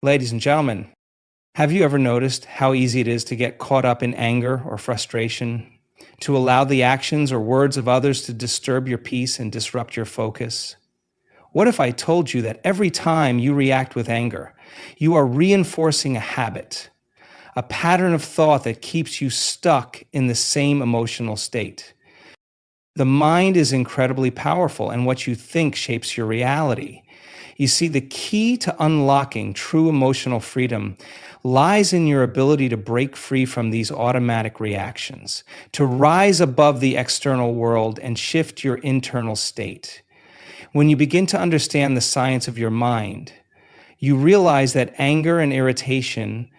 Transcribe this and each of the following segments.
Ladies and gentlemen, have you ever noticed how easy it is to get caught up in anger or frustration, to allow the actions or words of others to disturb your peace and disrupt your focus? What if I told you that every time you react with anger, you are reinforcing a habit, a pattern of thought that keeps you stuck in the same emotional state? The mind is incredibly powerful, and what you think shapes your reality. You see, the key to unlocking true emotional freedom lies in your ability to break free from these automatic reactions, to rise above the external world and shift your internal state. When you begin to understand the science of your mind, you realize that anger and irritation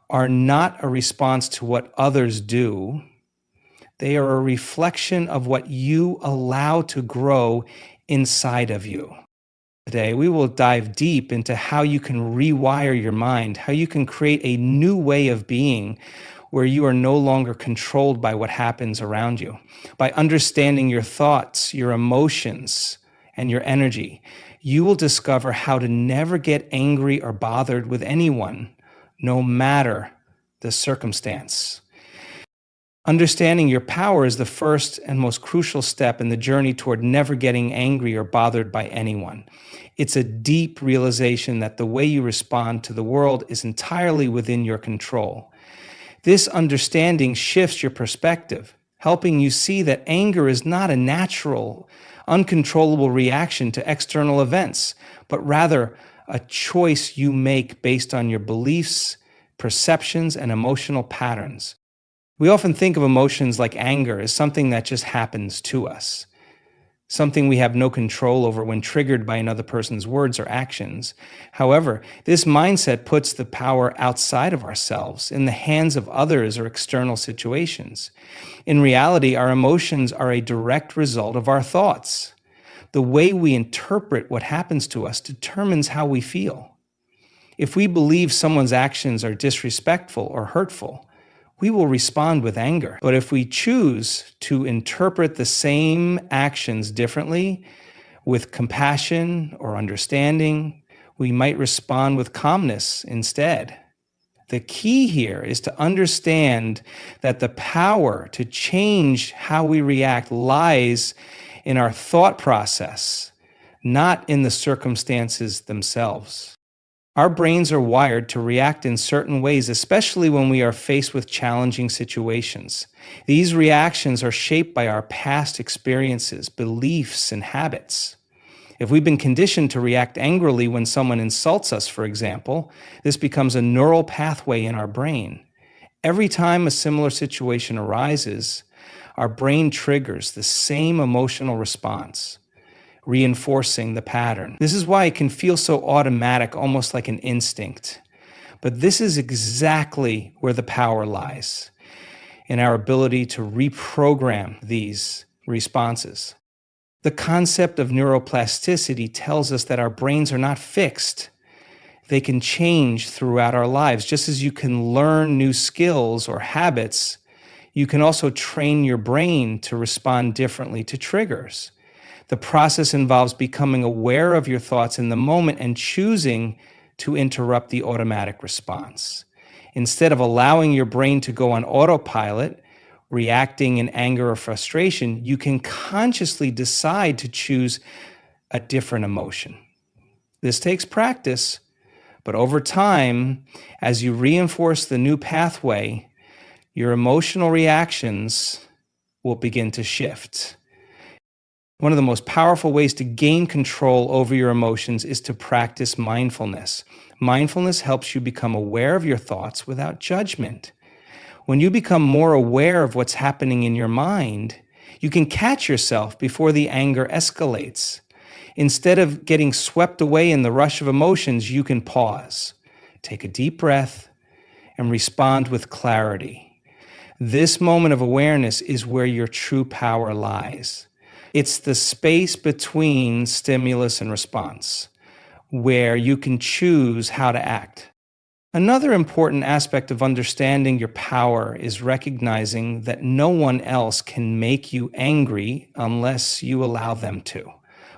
are not a response to what others do. They are a reflection of what you allow to grow inside of you. Today, we will dive deep into how you can rewire your mind, how you can create a new way of being where you are no longer controlled by what happens around you. By understanding your thoughts, your emotions, and your energy, you will discover how to never get angry or bothered with anyone, no matter the circumstance. Understanding your power is the first and most crucial step in the journey toward never getting angry or bothered by anyone. It's a deep realization that the way you respond to the world is entirely within your control. This understanding shifts your perspective, helping you see that anger is not a natural, uncontrollable reaction to external events, but rather a choice you make based on your beliefs, perceptions, and emotional patterns. We often think of emotions like anger as something that just happens to us, something we have no control over when triggered by another person's words or actions. However, this mindset puts the power outside of ourselves, in the hands of others or external situations. In reality, our emotions are a direct result of our thoughts. The way we interpret what happens to us determines how we feel. If we believe someone's actions are disrespectful or hurtful, we will respond with anger. But if we choose to interpret the same actions differently, with compassion or understanding, we might respond with calmness instead. The key here is to understand that the power to change how we react lies in our thought process, not in the circumstances themselves. Our brains are wired to react in certain ways, especially when we are faced with challenging situations. These reactions are shaped by our past experiences, beliefs, and habits. If we've been conditioned to react angrily when someone insults us, for example, this becomes a neural pathway in our brain. Every time a similar situation arises, our brain triggers the same emotional response, reinforcing the pattern. This is why it can feel so automatic, almost like an instinct. But this is exactly where the power lies, in our ability to reprogram these responses. The concept of neuroplasticity tells us that our brains are not fixed. They can change throughout our lives. Just as you can learn new skills or habits, you can also train your brain to respond differently to triggers. The process involves becoming aware of your thoughts in the moment and choosing to interrupt the automatic response. Instead of allowing your brain to go on autopilot, reacting in anger or frustration, you can consciously decide to choose a different emotion. This takes practice, but over time, as you reinforce the new pathway, your emotional reactions will begin to shift. One of the most powerful ways to gain control over your emotions is to practice mindfulness. Mindfulness helps you become aware of your thoughts without judgment. When you become more aware of what's happening in your mind, you can catch yourself before the anger escalates. Instead of getting swept away in the rush of emotions, you can pause, take a deep breath, and respond with clarity. This moment of awareness is where your true power lies. It's the space between stimulus and response, where you can choose how to act. Another important aspect of understanding your power is recognizing that no one else can make you angry unless you allow them to.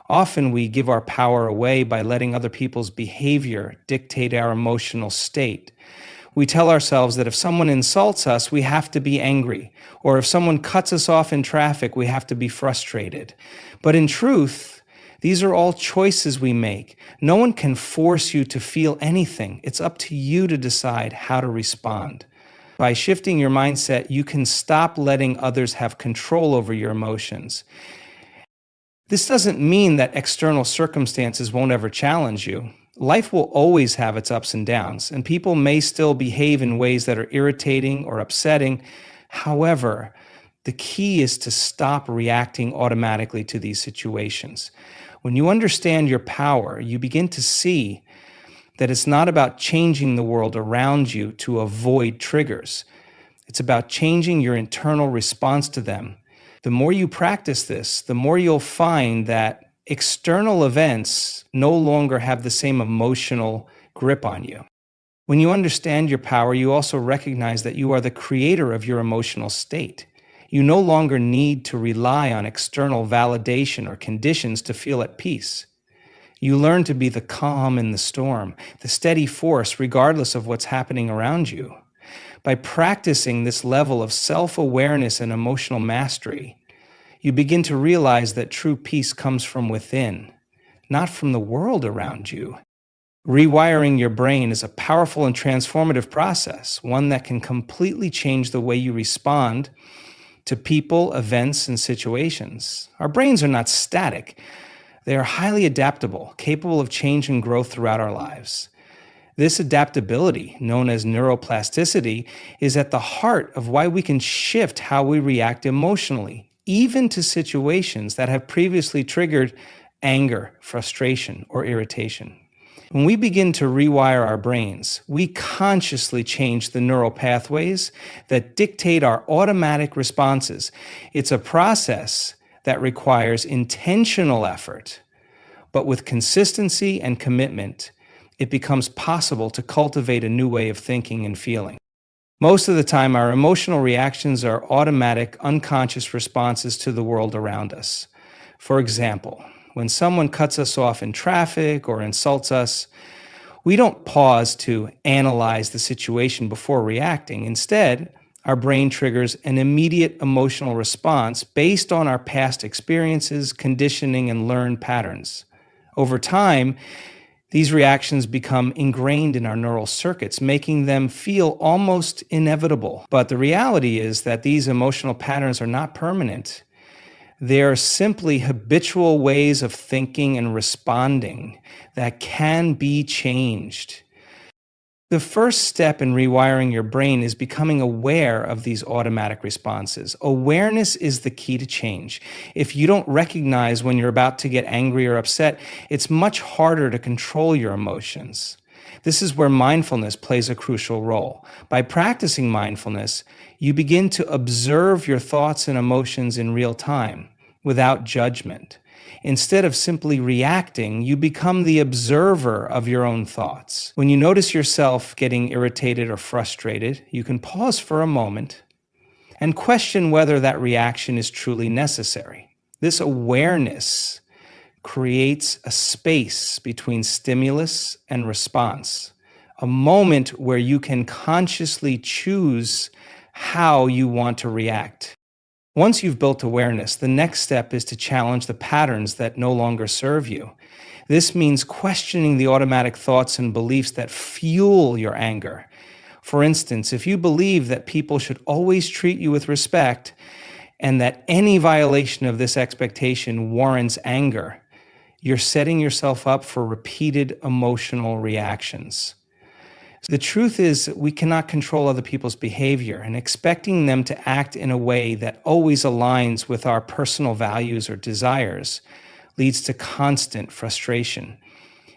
Often we give our power away by letting other people's behavior dictate our emotional state. We tell ourselves that if someone insults us, we have to be angry, or if someone cuts us off in traffic, we have to be frustrated. But in truth, these are all choices we make. No one can force you to feel anything. It's up to you to decide how to respond. By shifting your mindset, you can stop letting others have control over your emotions. This doesn't mean that external circumstances won't ever challenge you. Life will always have its ups and downs, and people may still behave in ways that are irritating or upsetting. However, the key is to stop reacting automatically to these situations. When you understand your power, you begin to see that it's not about changing the world around you to avoid triggers. It's about changing your internal response to them. The more you practice this, the more you'll find that external events no longer have the same emotional grip on you. When you understand your power, you also recognize that you are the creator of your emotional state. You no longer need to rely on external validation or conditions to feel at peace. You learn to be the calm in the storm, the steady force regardless of what's happening around you. By practicing this level of self-awareness and emotional mastery, you begin to realize that true peace comes from within, not from the world around you. Rewiring your brain is a powerful and transformative process, one that can completely change the way you respond to people, events, and situations. Our brains are not static. They are highly adaptable, capable of change and growth throughout our lives. This adaptability, known as neuroplasticity, is at the heart of why we can shift how we react emotionally, even to situations that have previously triggered anger, frustration, or irritation. When we begin to rewire our brains, we consciously change the neural pathways that dictate our automatic responses. It's a process that requires intentional effort, but with consistency and commitment, it becomes possible to cultivate a new way of thinking and feeling. Most of the time, our emotional reactions are automatic, unconscious responses to the world around us. For example, when someone cuts us off in traffic or insults us, we don't pause to analyze the situation before reacting. Instead, our brain triggers an immediate emotional response based on our past experiences, conditioning, and learned patterns. Over time, these reactions become ingrained in our neural circuits, making them feel almost inevitable. But the reality is that these emotional patterns are not permanent. They are simply habitual ways of thinking and responding that can be changed. The first step in rewiring your brain is becoming aware of these automatic responses. Awareness is the key to change. If you don't recognize when you're about to get angry or upset, it's much harder to control your emotions. This is where mindfulness plays a crucial role. By practicing mindfulness, you begin to observe your thoughts and emotions in real time, without judgment. Instead of simply reacting, you become the observer of your own thoughts. When you notice yourself getting irritated or frustrated, you can pause for a moment and question whether that reaction is truly necessary. This awareness creates a space between stimulus and response, a moment where you can consciously choose how you want to react. Once you've built awareness, the next step is to challenge the patterns that no longer serve you. This means questioning the automatic thoughts and beliefs that fuel your anger. For instance, if you believe that people should always treat you with respect and that any violation of this expectation warrants anger, you're setting yourself up for repeated emotional reactions. The truth is, we cannot control other people's behavior, and expecting them to act in a way that always aligns with our personal values or desires leads to constant frustration.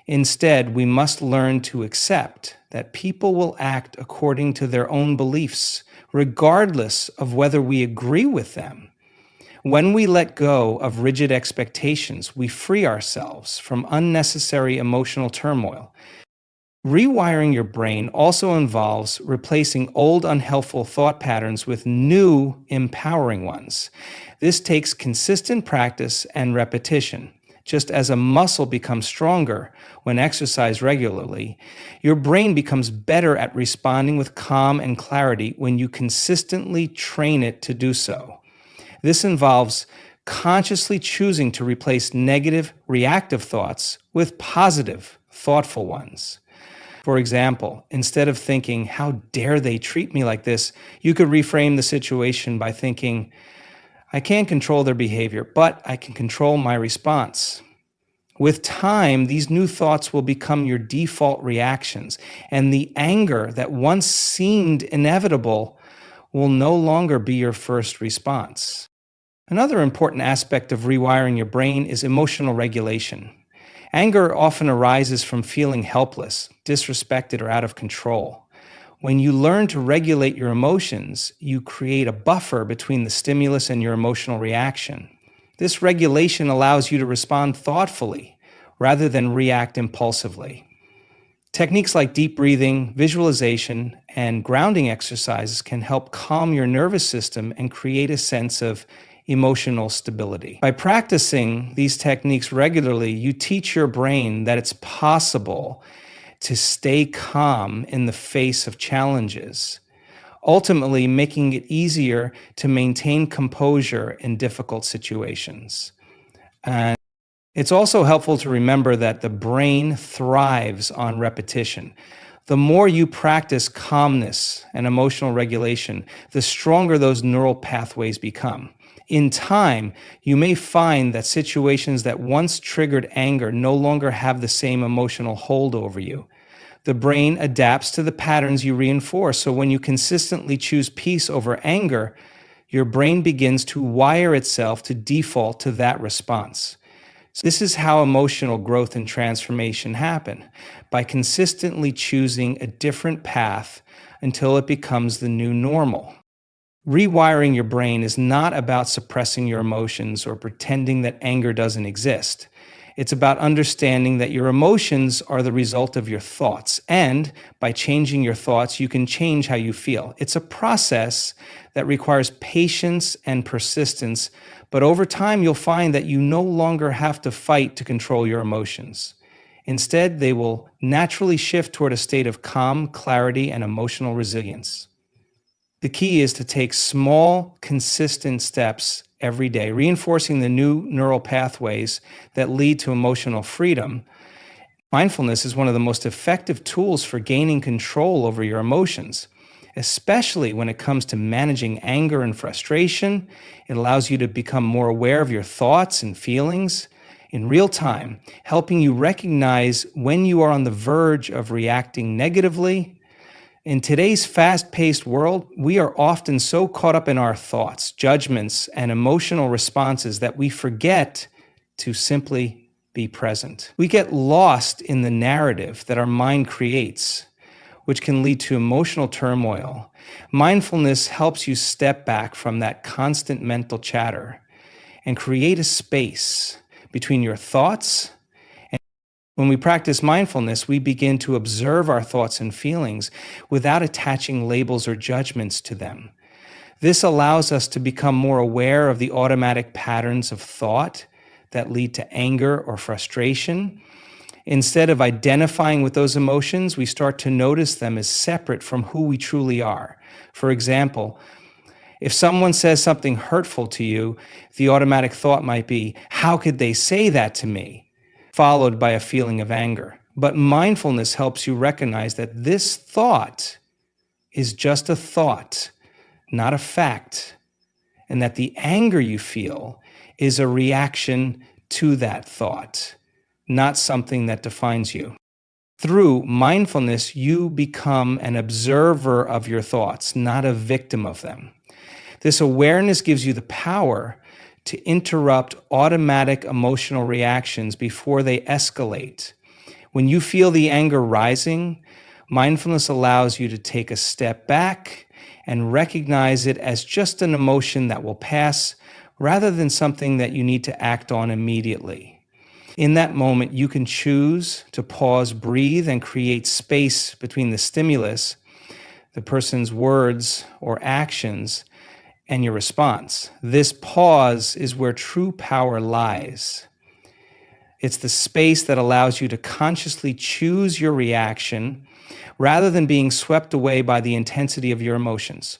Instead, we must learn to accept that people will act according to their own beliefs, regardless of whether we agree with them. When we let go of rigid expectations, we free ourselves from unnecessary emotional turmoil. Rewiring your brain also involves replacing old unhelpful thought patterns with new empowering ones. This takes consistent practice and repetition. Just as a muscle becomes stronger when exercised regularly, your brain becomes better at responding with calm and clarity when you consistently train it to do so. This involves consciously choosing to replace negative, reactive thoughts with positive, thoughtful ones. For example, instead of thinking, "How dare they treat me like this?" you could reframe the situation by thinking, "I can't control their behavior, but I can control my response." With time, these new thoughts will become your default reactions, and the anger that once seemed inevitable will no longer be your first response. Another important aspect of rewiring your brain is emotional regulation. Anger often arises from feeling helpless, disrespected, or out of control. When you learn to regulate your emotions, you create a buffer between the stimulus and your emotional reaction. This regulation allows you to respond thoughtfully rather than react impulsively. Techniques like deep breathing, visualization, and grounding exercises can help calm your nervous system and create a sense of emotional stability. By practicing these techniques regularly, you teach your brain that it's possible to stay calm in the face of challenges, ultimately making it easier to maintain composure in difficult situations. And it's also helpful to remember that the brain thrives on repetition. The more you practice calmness and emotional regulation, the stronger those neural pathways become. In time, you may find that situations that once triggered anger no longer have the same emotional hold over you. The brain adapts to the patterns you reinforce, so when you consistently choose peace over anger, your brain begins to wire itself to default to that response. This is how emotional growth and transformation happen, by consistently choosing a different path until it becomes the new normal. Rewiring your brain is not about suppressing your emotions or pretending that anger doesn't exist. It's about understanding that your emotions are the result of your thoughts, and by changing your thoughts, you can change how you feel. It's a process that requires patience and persistence, but over time, you'll find that you no longer have to fight to control your emotions. Instead, they will naturally shift toward a state of calm, clarity, and emotional resilience. The key is to take small, consistent steps every day, reinforcing the new neural pathways that lead to emotional freedom. Mindfulness is one of the most effective tools for gaining control over your emotions, especially when it comes to managing anger and frustration. It allows you to become more aware of your thoughts and feelings in real time, helping you recognize when you are on the verge of reacting negatively. In today's fast-paced world, we are often so caught up in our thoughts, judgments, and emotional responses that we forget to simply be present. We get lost in the narrative that our mind creates, which can lead to emotional turmoil. Mindfulness helps you step back from that constant mental chatter and create a space between your thoughts. When we practice mindfulness, we begin to observe our thoughts and feelings without attaching labels or judgments to them. This allows us to become more aware of the automatic patterns of thought that lead to anger or frustration. Instead of identifying with those emotions, we start to notice them as separate from who we truly are. For example, if someone says something hurtful to you, the automatic thought might be, "How could they say that to me?" followed by a feeling of anger. But mindfulness helps you recognize that this thought is just a thought, not a fact, and that the anger you feel is a reaction to that thought, not something that defines you. Through mindfulness, you become an observer of your thoughts, not a victim of them. This awareness gives you the power to interrupt automatic emotional reactions before they escalate. When you feel the anger rising, mindfulness allows you to take a step back and recognize it as just an emotion that will pass, rather than something that you need to act on immediately. In that moment, you can choose to pause, breathe, and create space between the stimulus, the person's words or actions, and your response. This pause is where true power lies. It's the space that allows you to consciously choose your reaction rather than being swept away by the intensity of your emotions.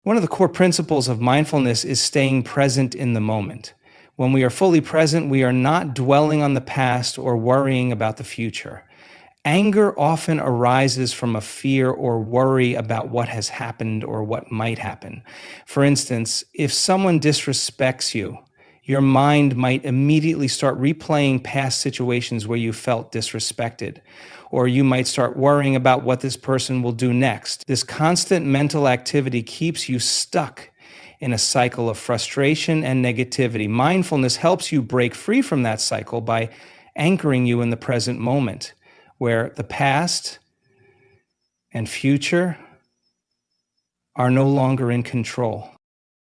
One of the core principles of mindfulness is staying present in the moment. When we are fully present, we are not dwelling on the past or worrying about the future. Anger often arises from a fear or worry about what has happened or what might happen. For instance, if someone disrespects you, your mind might immediately start replaying past situations where you felt disrespected, or you might start worrying about what this person will do next. This constant mental activity keeps you stuck in a cycle of frustration and negativity. Mindfulness helps you break free from that cycle by anchoring you in the present moment, where the past and future are no longer in control.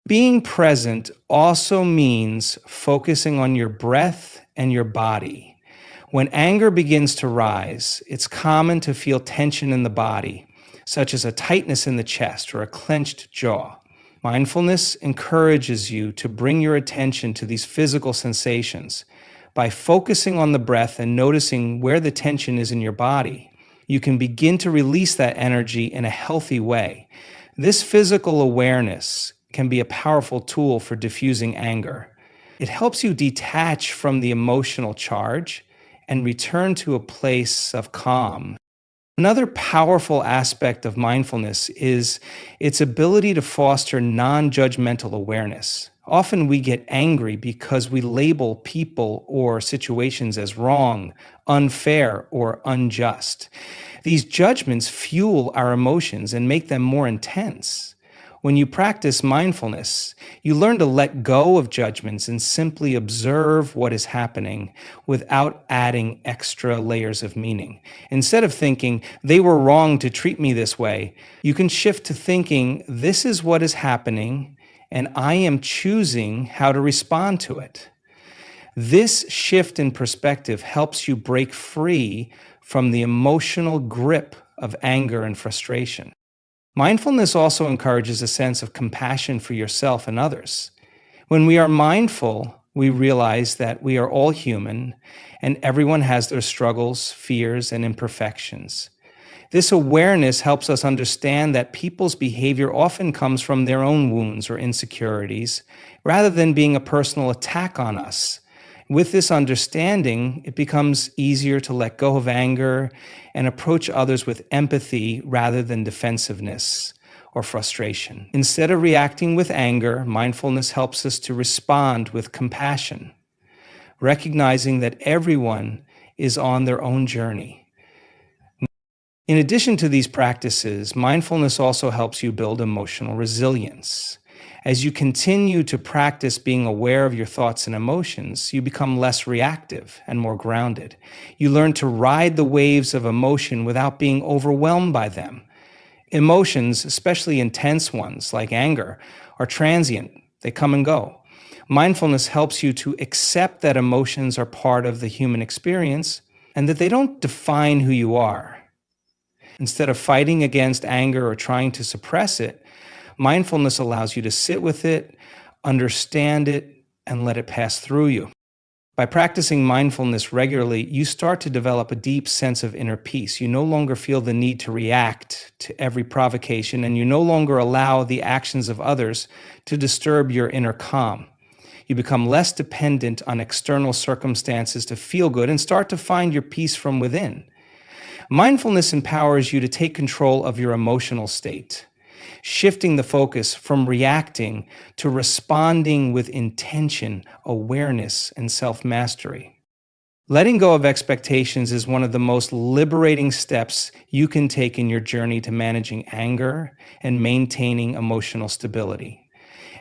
Being present also means focusing on your breath and your body. When anger begins to rise, it's common to feel tension in the body, such as a tightness in the chest or a clenched jaw. Mindfulness encourages you to bring your attention to these physical sensations. By focusing on the breath and noticing where the tension is in your body, you can begin to release that energy in a healthy way. This physical awareness can be a powerful tool for diffusing anger. It helps you detach from the emotional charge and return to a place of calm. Another powerful aspect of mindfulness is its ability to foster non-judgmental awareness. Often we get angry because we label people or situations as wrong, unfair, or unjust. These judgments fuel our emotions and make them more intense. When you practice mindfulness, you learn to let go of judgments and simply observe what is happening without adding extra layers of meaning. Instead of thinking, they were wrong to treat me this way, you can shift to thinking, this is what is happening, and I am choosing how to respond to it. This shift in perspective helps you break free from the emotional grip of anger and frustration. Mindfulness also encourages a sense of compassion for yourself and others. When we are mindful, we realize that we are all human and everyone has their struggles, fears, and imperfections. This awareness helps us understand that people's behavior often comes from their own wounds or insecurities, rather than being a personal attack on us. With this understanding, it becomes easier to let go of anger and approach others with empathy rather than defensiveness or frustration. Instead of reacting with anger, mindfulness helps us to respond with compassion, recognizing that everyone is on their own journey. In addition to these practices, mindfulness also helps you build emotional resilience. As you continue to practice being aware of your thoughts and emotions, you become less reactive and more grounded. You learn to ride the waves of emotion without being overwhelmed by them. Emotions, especially intense ones like anger, are transient. They come and go. Mindfulness helps you to accept that emotions are part of the human experience and that they don't define who you are. Instead of fighting against anger or trying to suppress it, mindfulness allows you to sit with it, understand it, and let it pass through you. By practicing mindfulness regularly, you start to develop a deep sense of inner peace. You no longer feel the need to react to every provocation, and you no longer allow the actions of others to disturb your inner calm. You become less dependent on external circumstances to feel good and start to find your peace from within. Mindfulness empowers you to take control of your emotional state, shifting the focus from reacting to responding with intention, awareness, and self-mastery. Letting go of expectations is one of the most liberating steps you can take in your journey to managing anger and maintaining emotional stability.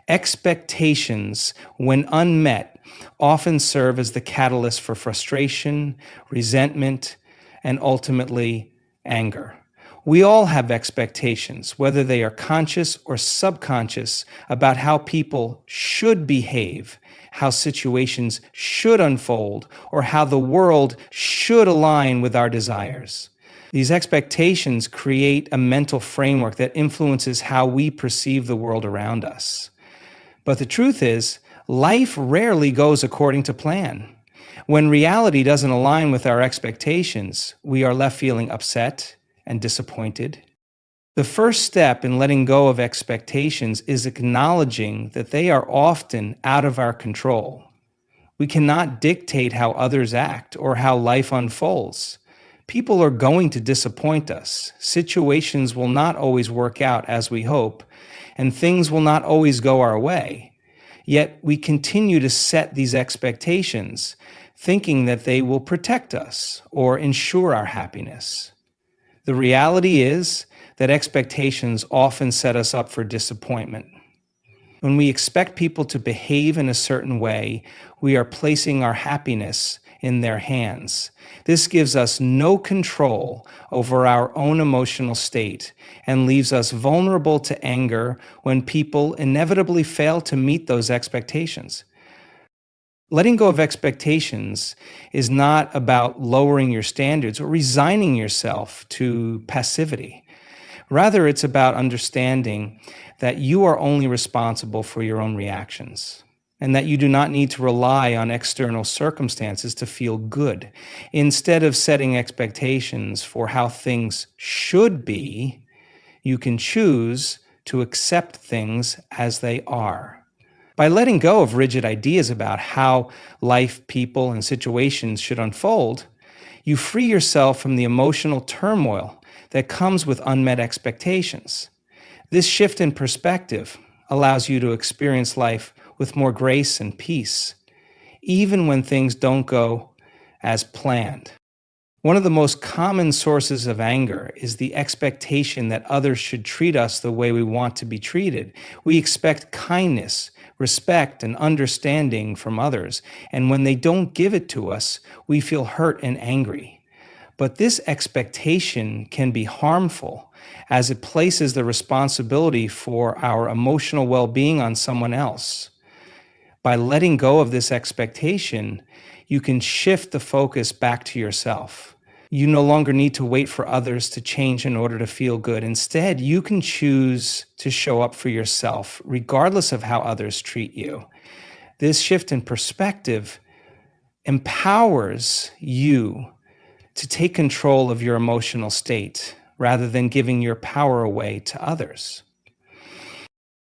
Expectations, when unmet, often serve as the catalyst for frustration, resentment, and ultimately anger. We all have expectations, whether they are conscious or subconscious, about how people should behave, how situations should unfold, or how the world should align with our desires. These expectations create a mental framework that influences how we perceive the world around us. But the truth is, life rarely goes according to plan. When reality doesn't align with our expectations, we are left feeling upset and disappointed. The first step in letting go of expectations is acknowledging that they are often out of our control. We cannot dictate how others act or how life unfolds. People are going to disappoint us. Situations will not always work out as we hope, and things will not always go our way. Yet we continue to set these expectations, thinking that they will protect us or ensure our happiness. The reality is that expectations often set us up for disappointment. When we expect people to behave in a certain way, we are placing our happiness in their hands. This gives us no control over our own emotional state and leaves us vulnerable to anger when people inevitably fail to meet those expectations. Letting go of expectations is not about lowering your standards or resigning yourself to passivity. Rather, it's about understanding that you are only responsible for your own reactions and that you do not need to rely on external circumstances to feel good. Instead of setting expectations for how things should be, you can choose to accept things as they are. By letting go of rigid ideas about how life, people, and situations should unfold, you free yourself from the emotional turmoil that comes with unmet expectations. This shift in perspective allows you to experience life with more grace and peace, even when things don't go as planned. One of the most common sources of anger is the expectation that others should treat us the way we want to be treated. We expect kindness, respect, and understanding from others, and when they don't give it to us, we feel hurt and angry. But this expectation can be harmful as it places the responsibility for our emotional well-being on someone else. By letting go of this expectation, you can shift the focus back to yourself. You no longer need to wait for others to change in order to feel good. Instead, you can choose to show up for yourself, regardless of how others treat you. This shift in perspective empowers you to take control of your emotional state rather than giving your power away to others.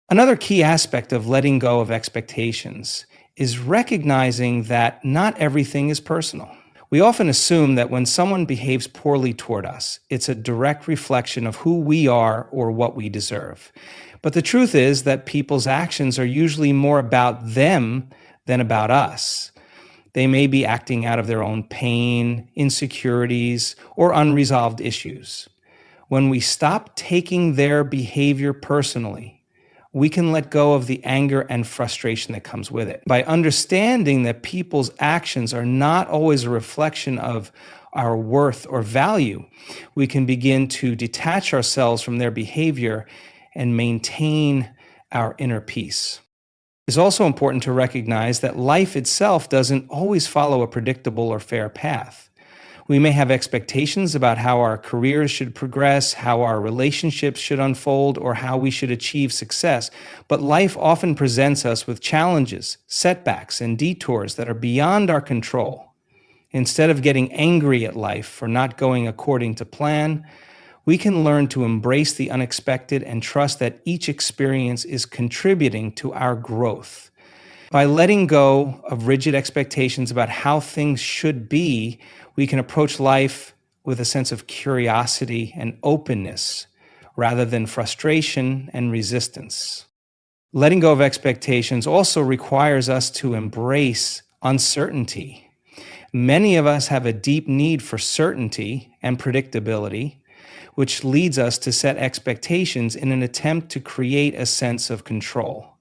Another key aspect of letting go of expectations is recognizing that not everything is personal. We often assume that when someone behaves poorly toward us, it's a direct reflection of who we are or what we deserve. But the truth is that people's actions are usually more about them than about us. They may be acting out of their own pain, insecurities, or unresolved issues. When we stop taking their behavior personally, we can let go of the anger and frustration that comes with it. By understanding that people's actions are not always a reflection of our worth or value, we can begin to detach ourselves from their behavior and maintain our inner peace. It's also important to recognize that life itself doesn't always follow a predictable or fair path. We may have expectations about how our careers should progress, how our relationships should unfold, or how we should achieve success, but life often presents us with challenges, setbacks, and detours that are beyond our control. Instead of getting angry at life for not going according to plan, we can learn to embrace the unexpected and trust that each experience is contributing to our growth. By letting go of rigid expectations about how things should be, we can approach life with a sense of curiosity and openness rather than frustration and resistance. Letting go of expectations also requires us to embrace uncertainty. Many of us have a deep need for certainty and predictability, which leads us to set expectations in an attempt to create a sense of control.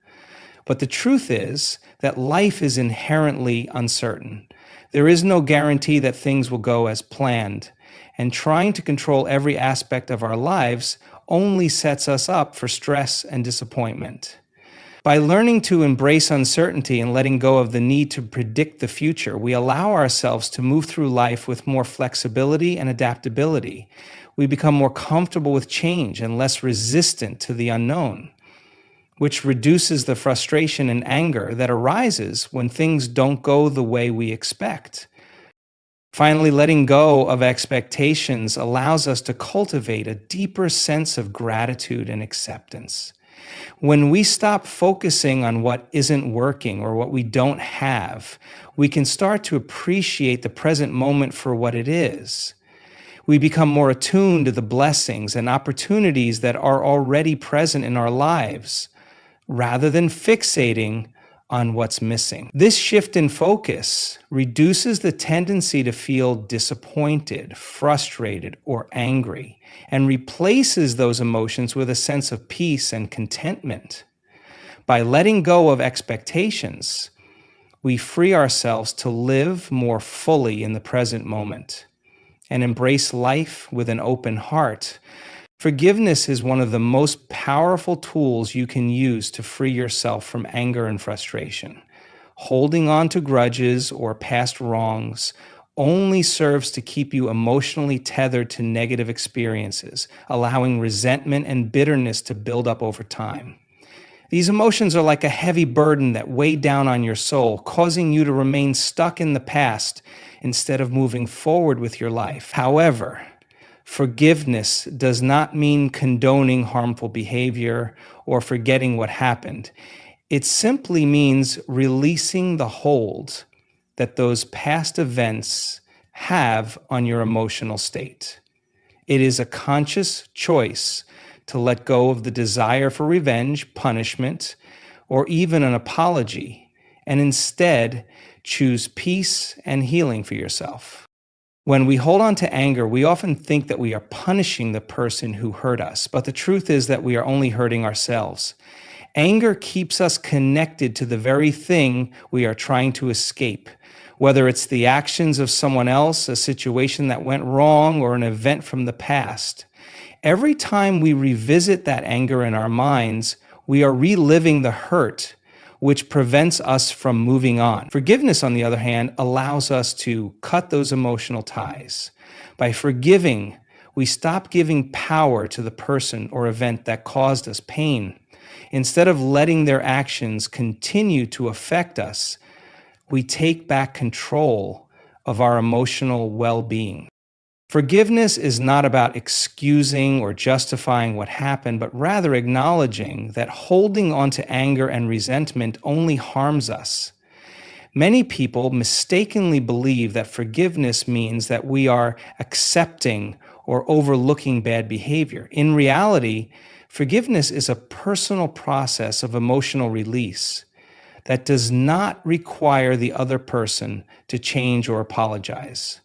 But the truth is that life is inherently uncertain. There is no guarantee that things will go as planned, and trying to control every aspect of our lives only sets us up for stress and disappointment. By learning to embrace uncertainty and letting go of the need to predict the future, we allow ourselves to move through life with more flexibility and adaptability. We become more comfortable with change and less resistant to the unknown. which reduces the frustration and anger that arises when things don't go the way we expect. Finally, letting go of expectations allows us to cultivate a deeper sense of gratitude and acceptance. When we stop focusing on what isn't working or what we don't have, we can start to appreciate the present moment for what it is. We become more attuned to the blessings and opportunities that are already present in our lives, rather than fixating on what's missing. This shift in focus reduces the tendency to feel disappointed, frustrated, or angry, and replaces those emotions with a sense of peace and contentment. By letting go of expectations, we free ourselves to live more fully in the present moment and embrace life with an open heart. Forgiveness is one of the most powerful tools you can use to free yourself from anger and frustration. Holding on to grudges or past wrongs only serves to keep you emotionally tethered to negative experiences, allowing resentment and bitterness to build up over time. These emotions are like a heavy burden that weigh down on your soul, causing you to remain stuck in the past instead of moving forward with your life. However, forgiveness does not mean condoning harmful behavior or forgetting what happened. It simply means releasing the hold that those past events have on your emotional state. It is a conscious choice to let go of the desire for revenge, punishment, or even an apology, and instead choose peace and healing for yourself. When we hold on to anger, we often think that we are punishing the person who hurt us, but the truth is that we are only hurting ourselves. Anger keeps us connected to the very thing we are trying to escape, whether it's the actions of someone else, a situation that went wrong, or an event from the past. Every time we revisit that anger in our minds, we are reliving the hurt, which prevents us from moving on. Forgiveness, on the other hand, allows us to cut those emotional ties. By forgiving, we stop giving power to the person or event that caused us pain. Instead of letting their actions continue to affect us, we take back control of our emotional well-being. Forgiveness is not about excusing or justifying what happened, but rather acknowledging that holding on to anger and resentment only harms us. Many people mistakenly believe that forgiveness means that we are accepting or overlooking bad behavior. In reality, forgiveness is a personal process of emotional release that does not require the other person to change or apologize.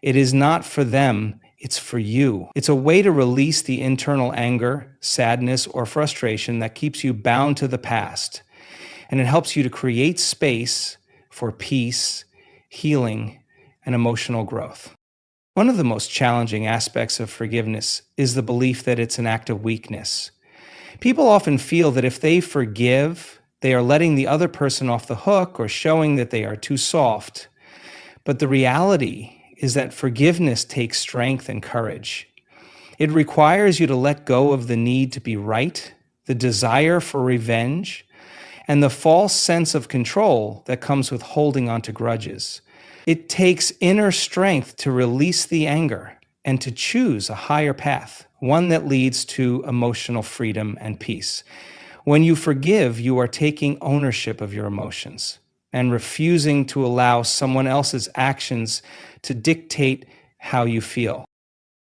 It is not for them, it's for you. It's a way to release the internal anger, sadness, or frustration that keeps you bound to the past. And it helps you to create space for peace, healing, and emotional growth. One of the most challenging aspects of forgiveness is the belief that it's an act of weakness. People often feel that if they forgive, they are letting the other person off the hook or showing that they are too soft. But the reality is that forgiveness takes strength and courage. It requires you to let go of the need to be right, the desire for revenge, and the false sense of control that comes with holding on to grudges. It takes inner strength to release the anger and to choose a higher path, one that leads to emotional freedom and peace. When you forgive, you are taking ownership of your emotions and refusing to allow someone else's actions to dictate how you feel.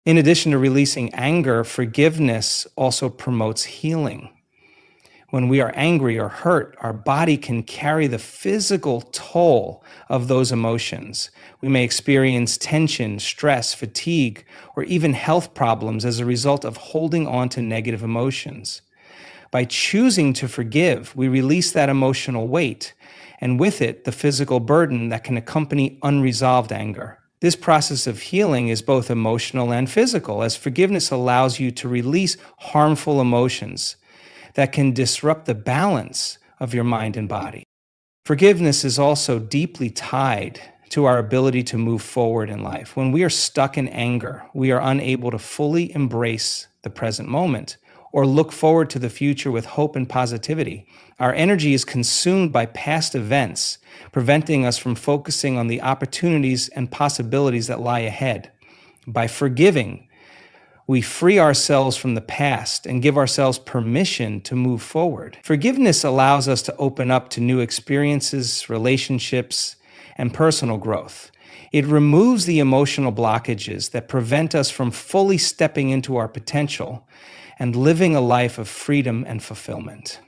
In addition to releasing anger, forgiveness also promotes healing. When we are angry or hurt, our body can carry the physical toll of those emotions. We may experience tension, stress, fatigue, or even health problems as a result of holding on to negative emotions. By choosing to forgive, we release that emotional weight, and with it, the physical burden that can accompany unresolved anger. This process of healing is both emotional and physical, as forgiveness allows you to release harmful emotions that can disrupt the balance of your mind and body. Forgiveness is also deeply tied to our ability to move forward in life. When we are stuck in anger, we are unable to fully embrace the present moment or look forward to the future with hope and positivity. Our energy is consumed by past events, preventing us from focusing on the opportunities and possibilities that lie ahead. By forgiving, we free ourselves from the past and give ourselves permission to move forward. Forgiveness allows us to open up to new experiences, relationships, and personal growth. It removes the emotional blockages that prevent us from fully stepping into our potential and living a life of freedom and fulfillment.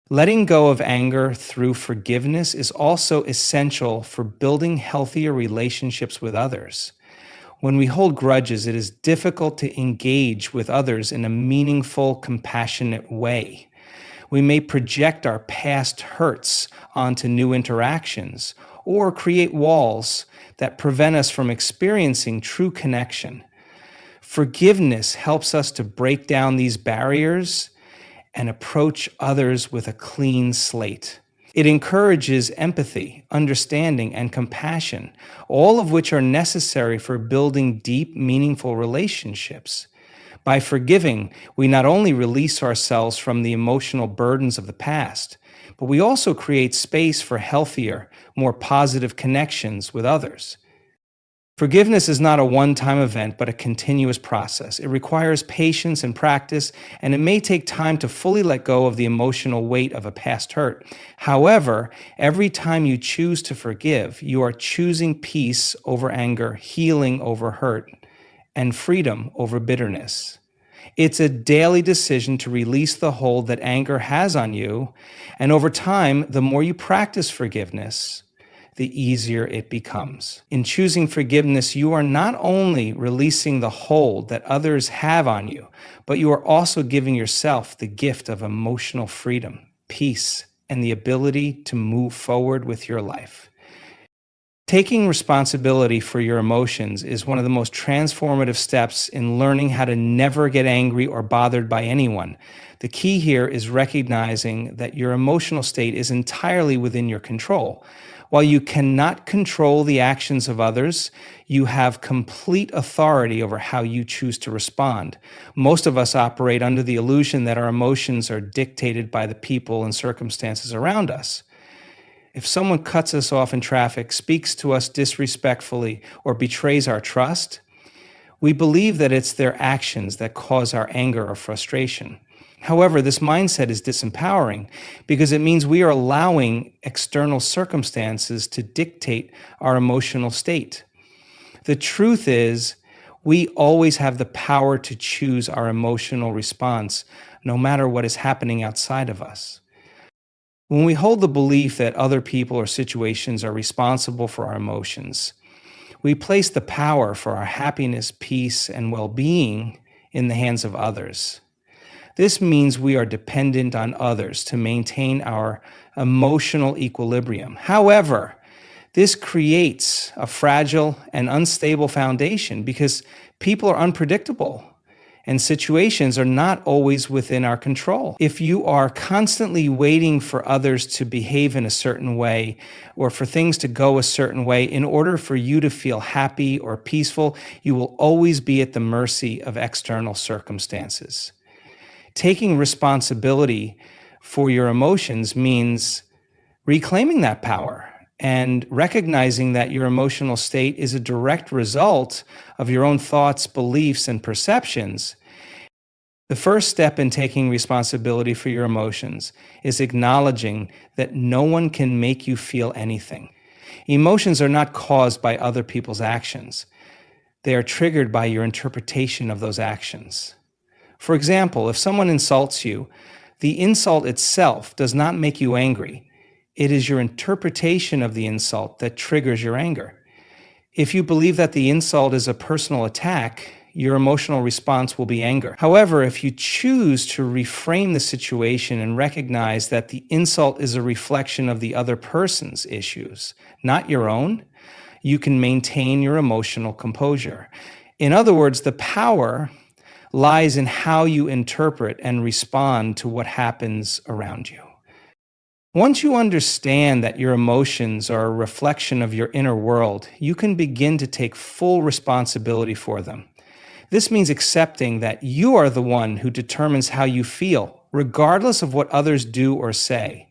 Letting go of anger through forgiveness is also essential for building healthier relationships with others. When we hold grudges, it is difficult to engage with others in a meaningful, compassionate way. We may project our past hurts onto new interactions or create walls that prevent us from experiencing true connection. Forgiveness helps us to break down these barriers and approach others with a clean slate. It encourages empathy, understanding, and compassion, all of which are necessary for building deep, meaningful relationships. By forgiving, we not only release ourselves from the emotional burdens of the past, but we also create space for healthier, more positive connections with others. Forgiveness is not a one-time event, but a continuous process. It requires patience and practice, and it may take time to fully let go of the emotional weight of a past hurt. However, every time you choose to forgive, you are choosing peace over anger, healing over hurt, and freedom over bitterness. It's a daily decision to release the hold that anger has on you, and over time, the more you practice forgiveness, the easier it becomes. In choosing forgiveness, you are not only releasing the hold that others have on you, but you are also giving yourself the gift of emotional freedom, peace, and the ability to move forward with your life. Taking responsibility for your emotions is one of the most transformative steps in learning how to never get angry or bothered by anyone. The key here is recognizing that your emotional state is entirely within your control. While you cannot control the actions of others, you have complete authority over how you choose to respond. Most of us operate under the illusion that our emotions are dictated by the people and circumstances around us. If someone cuts us off in traffic, speaks to us disrespectfully, or betrays our trust, we believe that it's their actions that cause our anger or frustration. However, this mindset is disempowering because it means we are allowing external circumstances to dictate our emotional state. The truth is, we always have the power to choose our emotional response, no matter what is happening outside of us. When we hold the belief that other people or situations are responsible for our emotions, we place the power for our happiness, peace, and well-being in the hands of others. This means we are dependent on others to maintain our emotional equilibrium. However, this creates a fragile and unstable foundation because people are unpredictable and situations are not always within our control. If you are constantly waiting for others to behave in a certain way or for things to go a certain way in order for you to feel happy or peaceful, you will always be at the mercy of external circumstances. Taking responsibility for your emotions means reclaiming that power and recognizing that your emotional state is a direct result of your own thoughts, beliefs, and perceptions. The first step in taking responsibility for your emotions is acknowledging that no one can make you feel anything. Emotions are not caused by other people's actions. They are triggered by your interpretation of those actions. For example, if someone insults you, the insult itself does not make you angry. It is your interpretation of the insult that triggers your anger. If you believe that the insult is a personal attack, your emotional response will be anger. However, if you choose to reframe the situation and recognize that the insult is a reflection of the other person's issues, not your own, you can maintain your emotional composure. In other words, the power lies in how you interpret and respond to what happens around you. Once you understand that your emotions are a reflection of your inner world, you can begin to take full responsibility for them. This means accepting that you are the one who determines how you feel, regardless of what others do or say.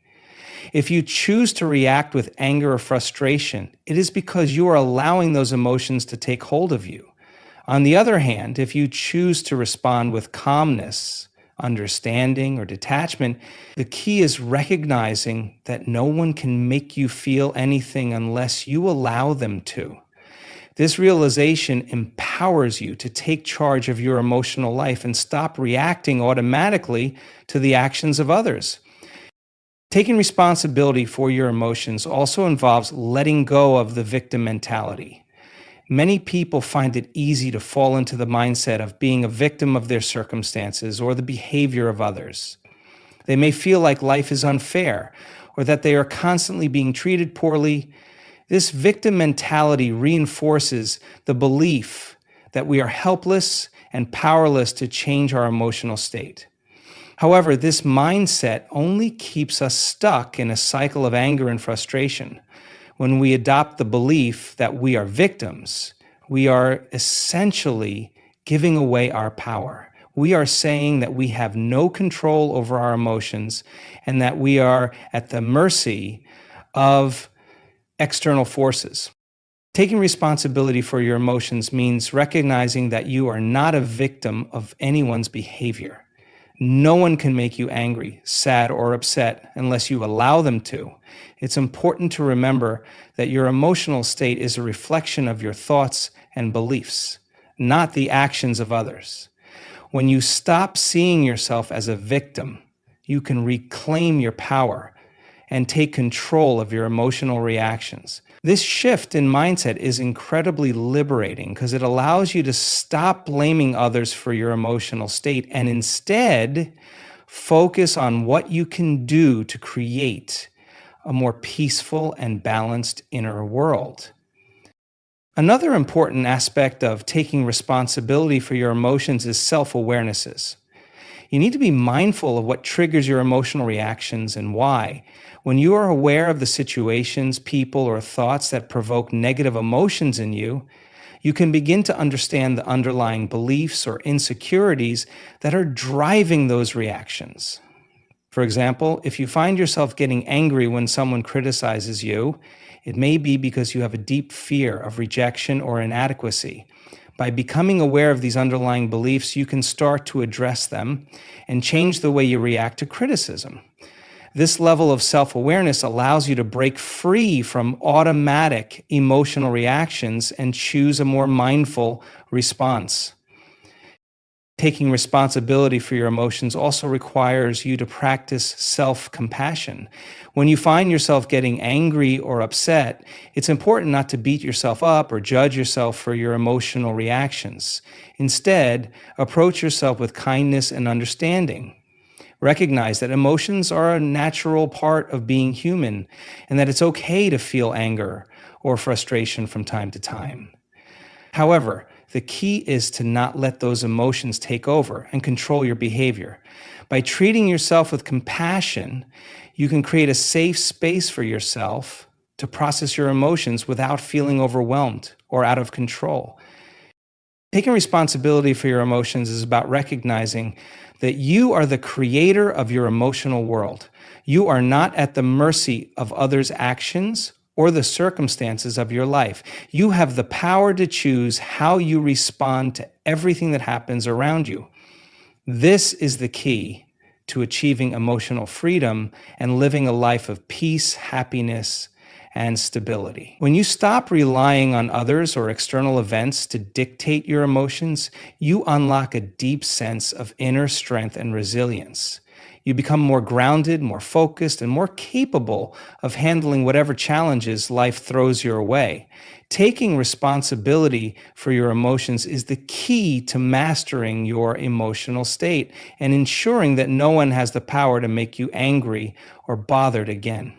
If you choose to react with anger or frustration, it is because you are allowing those emotions to take hold of you. On the other hand, if you choose to respond with calmness, understanding, or detachment, the key is recognizing that no one can make you feel anything unless you allow them to. This realization empowers you to take charge of your emotional life and stop reacting automatically to the actions of others. Taking responsibility for your emotions also involves letting go of the victim mentality. Many people find it easy to fall into the mindset of being a victim of their circumstances or the behavior of others. They may feel like life is unfair or that they are constantly being treated poorly. This victim mentality reinforces the belief that we are helpless and powerless to change our emotional state. However, this mindset only keeps us stuck in a cycle of anger and frustration. When we adopt the belief that we are victims, we are essentially giving away our power. We are saying that we have no control over our emotions and that we are at the mercy of external forces. Taking responsibility for your emotions means recognizing that you are not a victim of anyone's behavior. No one can make you angry, sad, or upset unless you allow them to. It's important to remember that your emotional state is a reflection of your thoughts and beliefs, not the actions of others. When you stop seeing yourself as a victim, you can reclaim your power and take control of your emotional reactions. This shift in mindset is incredibly liberating because it allows you to stop blaming others for your emotional state and instead focus on what you can do to create a more peaceful and balanced inner world. Another important aspect of taking responsibility for your emotions is self-awarenesses. You need to be mindful of what triggers your emotional reactions and why. When you are aware of the situations, people, or thoughts that provoke negative emotions in you, you can begin to understand the underlying beliefs or insecurities that are driving those reactions. For example, if you find yourself getting angry when someone criticizes you, it may be because you have a deep fear of rejection or inadequacy. By becoming aware of these underlying beliefs, you can start to address them and change the way you react to criticism. This level of self-awareness allows you to break free from automatic emotional reactions and choose a more mindful response. Taking responsibility for your emotions also requires you to practice self-compassion. When you find yourself getting angry or upset, it's important not to beat yourself up or judge yourself for your emotional reactions. Instead, approach yourself with kindness and understanding. Recognize that emotions are a natural part of being human and that it's okay to feel anger or frustration from time to time. However, the key is to not let those emotions take over and control your behavior. By treating yourself with compassion, you can create a safe space for yourself to process your emotions without feeling overwhelmed or out of control. Taking responsibility for your emotions is about recognizing that you are the creator of your emotional world. You are not at the mercy of others' actions or the circumstances of your life. You have the power to choose how you respond to everything that happens around you. This is the key to achieving emotional freedom and living a life of peace, happiness, and stability. When you stop relying on others or external events to dictate your emotions, you unlock a deep sense of inner strength and resilience. You become more grounded, more focused, and more capable of handling whatever challenges life throws your way. Taking responsibility for your emotions is the key to mastering your emotional state and ensuring that no one has the power to make you angry or bothered again.